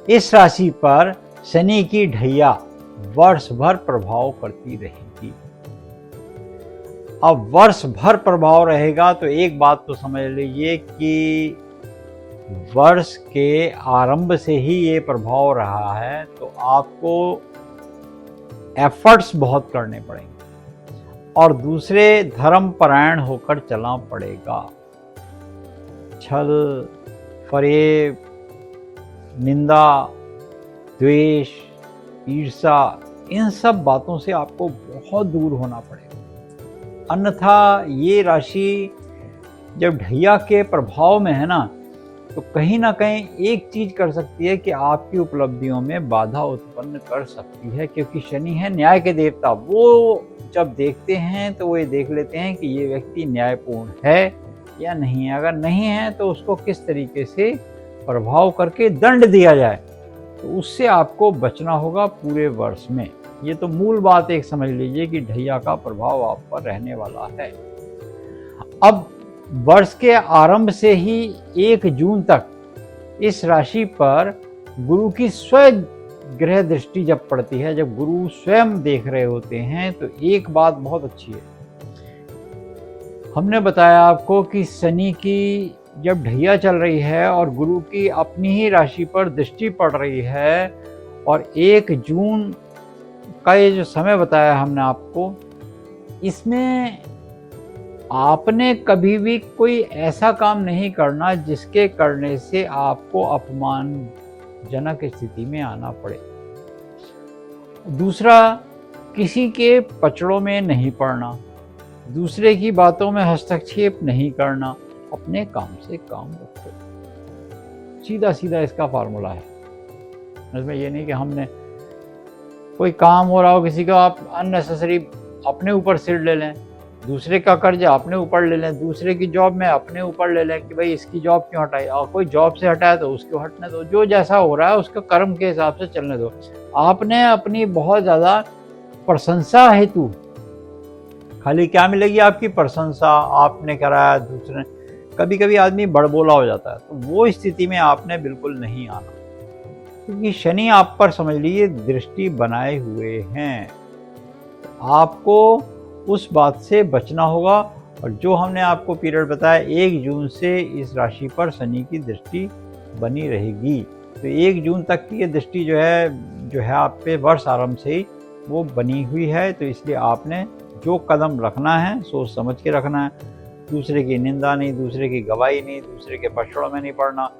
इस राशि पर शनि की ढैया वर्ष भर प्रभाव करती रहेगी। अब वर्ष भर प्रभाव रहेगा तो एक बात तो समझ लीजिए कि वर्ष के आरंभ से ही ये प्रभाव रहा है, तो आपको एफर्ट्स बहुत करने पड़ेंगे और दूसरे धर्मपरायण होकर चलना पड़ेगा। छल, फरेब, निंदा, द्वेष, ईर्ष्या, इन सब बातों से आपको बहुत दूर होना पड़ेगा। अन्यथा ये राशि जब ढैया के प्रभाव में है ना, तो कहीं ना कहीं एक चीज कर सकती है कि आपकी उपलब्धियों में बाधा उत्पन्न कर सकती है, क्योंकि शनि है न्याय के देवता। वो जब देखते हैं तो वो ये देख लेते हैं कि ये व्यक्ति न्यायपूर्ण है या नहीं है। अगर नहीं है तो उसको किस तरीके से प्रभाव करके दंड दिया जाए, तो उससे आपको बचना होगा पूरे वर्ष में। ये तो मूल बात एक समझ लीजिए कि ढैया का प्रभाव आप पर रहने वाला है। अब वर्ष के आरंभ से ही 1 जून तक इस राशि पर गुरु की स्वयं ग्रह दृष्टि जब पड़ती है, जब गुरु स्वयं देख रहे होते हैं, तो एक बात बहुत अच्छी है। हमने बताया आपको कि शनि की जब ढैया चल रही है और गुरु की अपनी ही राशि पर दृष्टि पड़ रही है, और 1 जून का ये जो समय बताया हमने आपको, इसमें आपने कभी भी कोई ऐसा काम नहीं करना जिसके करने से आपको अपमानजनक स्थिति में आना पड़े। दूसरा, किसी के पचड़ों में नहीं पड़ना, दूसरे की बातों में हस्तक्षेप नहीं करना, अपने काम से काम रखो। सीधा सीधा इसका फार्मूला है। इसमें ये नहीं कि हमने कोई काम हो रहा हो किसी का, आप अननेसेसरी अपने ऊपर सिर ले लें, दूसरे का कर्जा अपने ऊपर ले लें, दूसरे की जॉब में अपने ऊपर ले लें कि भाई इसकी जॉब क्यों हटाई, और कोई जॉब से हटाया तो उसको हटने दो। जो जैसा हो रहा है उसका कर्म के हिसाब से चलने दो। आपने अपनी बहुत ज़्यादा प्रशंसा हेतु, खाली क्या मिलेगी आपकी प्रशंसा, आपने कराया दूसरे, कभी कभी आदमी बड़बोला हो जाता है, तो वो स्थिति में आपने बिल्कुल नहीं आना, क्योंकि शनि आप पर समझ लीजिए दृष्टि बनाए हुए हैं। आपको उस बात से बचना होगा। और जो हमने आपको पीरियड बताया, 1 जून से इस राशि पर शनि की दृष्टि बनी रहेगी। तो 1 जून तक की ये दृष्टि जो है आप पे वर्ष आरंभ से ही वो बनी हुई है। तो इसलिए आपने जो कदम रखना है सोच समझ के रखना है। दूसरे की निंदा नहीं, दूसरे की गवाही नहीं, दूसरे के पचड़ों में नहीं पड़ना।